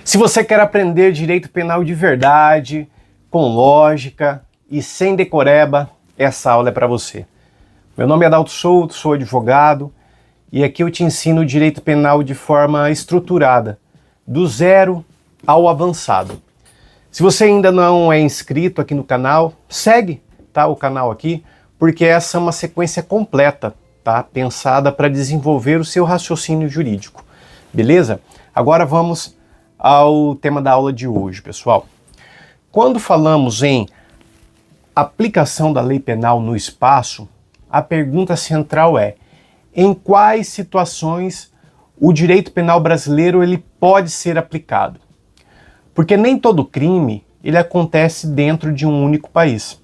Se você quer aprender direito penal de verdade, com lógica e sem decoreba, essa aula é para você. Meu nome é Adalto Souto, sou advogado e aqui eu te ensino o direito penal de forma estruturada, do zero ao avançado. Se você ainda não é inscrito aqui no canal, segue o canal aqui, porque essa é uma sequência completa, pensada para desenvolver o seu raciocínio jurídico. Beleza? Agora vamos ao tema da aula de hoje, pessoal. Quando falamos em aplicação da lei penal no espaço, a pergunta central é: em quais situações o direito penal brasileiro ele pode ser aplicado? Porque nem todo crime ele acontece dentro de um único país.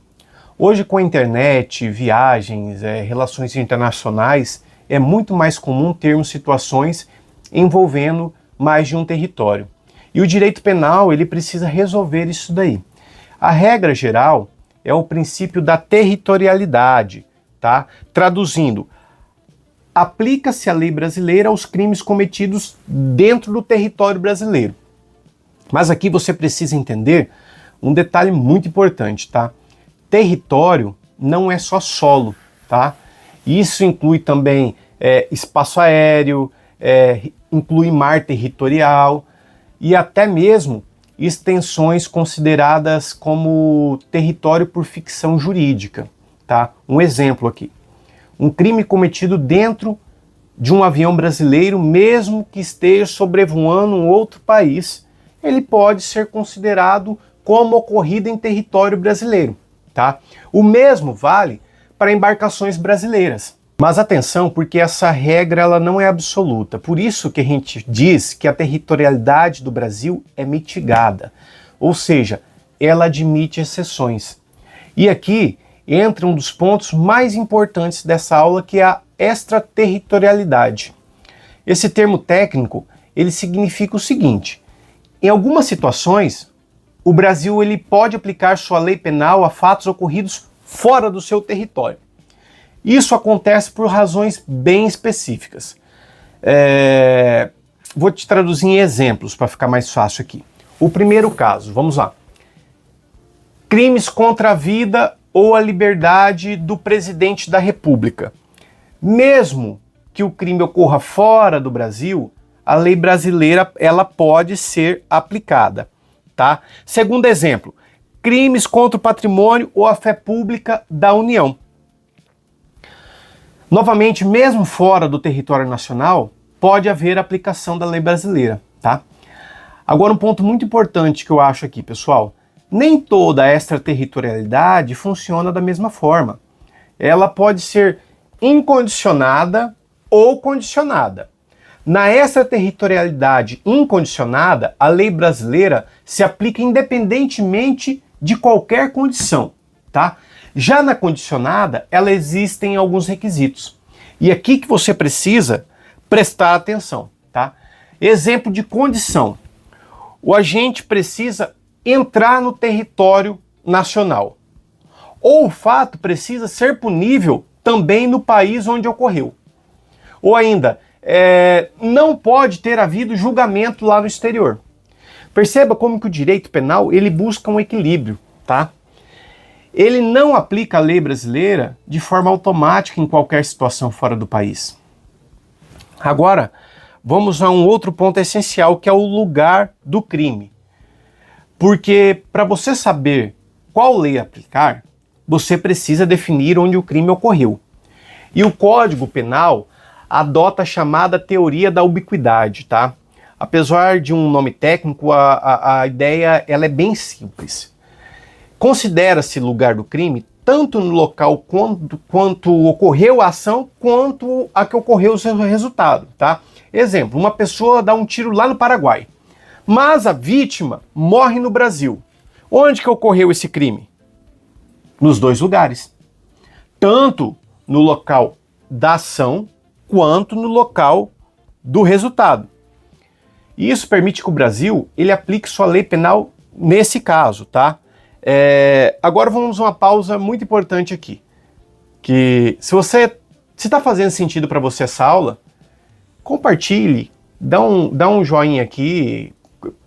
Hoje, com a internet, viagens, relações internacionais, é muito mais comum termos situações envolvendo mais de um território. E o direito penal ele precisa resolver isso daí. A regra geral é o princípio da territorialidade, Traduzindo, aplica-se a lei brasileira aos crimes cometidos dentro do território brasileiro. Mas aqui você precisa entender um detalhe muito importante, Território não é só solo, Isso inclui também espaço aéreo, inclui mar territorial e até mesmo extensões consideradas como território por ficção jurídica, Um exemplo aqui. Um crime cometido dentro de um avião brasileiro, mesmo que esteja sobrevoando um outro país, ele pode ser considerado como ocorrido em território brasileiro, O mesmo vale para embarcações brasileiras. Mas atenção, porque essa regra ela não é absoluta. Por isso que a gente diz que a territorialidade do Brasil é mitigada. Ou seja, ela admite exceções. E aqui entra um dos pontos mais importantes dessa aula, que é a extraterritorialidade. Esse termo técnico, ele significa o seguinte: em algumas situações, o Brasil ele pode aplicar sua lei penal a fatos ocorridos fora do seu território. Isso acontece por razões bem específicas. Vou te traduzir em exemplos para ficar mais fácil aqui. O primeiro caso, vamos lá. Crimes contra a vida ou a liberdade do presidente da República. Mesmo que o crime ocorra fora do Brasil, a lei brasileira ela pode ser aplicada. Segundo exemplo, crimes contra o patrimônio ou a fé pública da União. Novamente, mesmo fora do território nacional, pode haver aplicação da lei brasileira, Agora, um ponto muito importante que eu acho aqui, pessoal: nem toda a extraterritorialidade funciona da mesma forma. Ela pode ser incondicionada ou condicionada. Na extraterritorialidade incondicionada, a lei brasileira se aplica independentemente de qualquer condição, Já na condicionada, ela existem alguns requisitos. E aqui que você precisa prestar atenção, Exemplo de condição: o agente precisa entrar no território nacional, ou o fato precisa ser punível também no país onde ocorreu, ou ainda, não pode ter havido julgamento lá no exterior. Perceba como que o direito penal ele busca um equilíbrio, Ele não aplica a lei brasileira de forma automática em qualquer situação fora do país. Agora, vamos a um outro ponto essencial, que é o lugar do crime. Porque para você saber qual lei aplicar, você precisa definir onde o crime ocorreu. E o Código Penal adota a chamada teoria da ubiquidade, Apesar de um nome técnico, a ideia ela é bem simples. Considera-se lugar do crime tanto no local quanto ocorreu a ação, quanto a que ocorreu o seu resultado, Exemplo, uma pessoa dá um tiro lá no Paraguai, mas a vítima morre no Brasil. Onde que ocorreu esse crime? Nos dois lugares. Tanto no local da ação, quanto no local do resultado. E isso permite que o Brasil ele aplique sua lei penal nesse caso, Agora vamos a uma pausa muito importante aqui. Que se está fazendo sentido para você essa aula, compartilhe, dá um joinha aqui,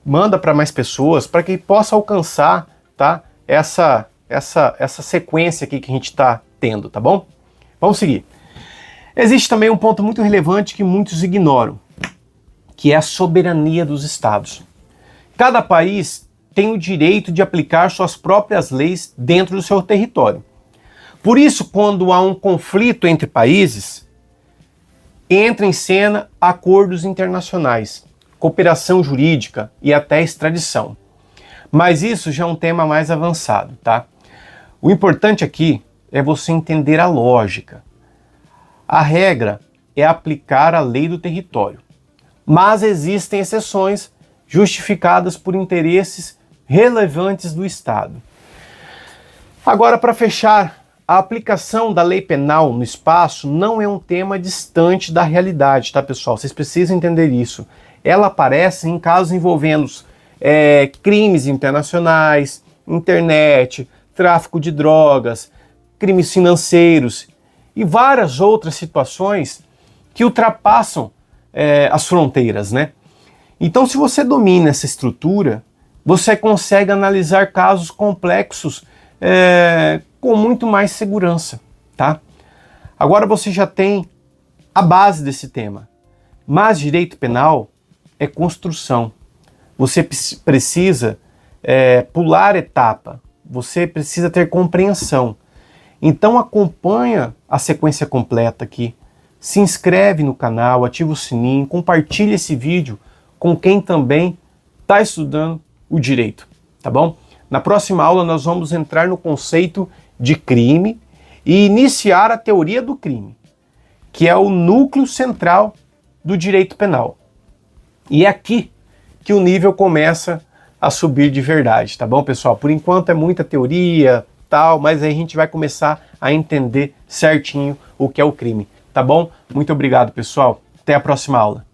manda para mais pessoas, para que possa alcançar, tá, essa sequência aqui que a gente está tendo, tá bom? Vamos seguir. Existe também um ponto muito relevante que muitos ignoram, que é a soberania dos estados. Cada país tem o direito de aplicar suas próprias leis dentro do seu território. Por isso, quando há um conflito entre países, entra em cena acordos internacionais, cooperação jurídica e até extradição. Mas isso já é um tema mais avançado, tá? O importante aqui é você entender a lógica. A regra é aplicar a lei do território, mas existem exceções justificadas por interesses relevantes do Estado. Agora, para fechar, a aplicação da lei penal no espaço não é um tema distante da realidade, tá, pessoal? Vocês precisam entender isso. Ela aparece em casos envolvendo crimes internacionais, internet, tráfico de drogas, crimes financeiros e várias outras situações que ultrapassam as fronteiras, né? Então, se você domina essa estrutura, você consegue analisar casos complexos com muito mais segurança, tá? Agora você já tem a base desse tema, mas direito penal é construção. Você precisa pular etapa, você precisa ter compreensão. Então acompanha a sequência completa aqui, se inscreve no canal, ativa o sininho, compartilha esse vídeo com quem também está estudando o direito, tá bom? Na próxima aula nós vamos entrar no conceito de crime e iniciar a teoria do crime, que é o núcleo central do direito penal. E é aqui que o nível começa a subir de verdade, tá bom, pessoal? Por enquanto é muita teoria, tal, mas aí a gente vai começar a entender certinho o que é o crime, tá bom? Muito obrigado, pessoal. Até a próxima aula.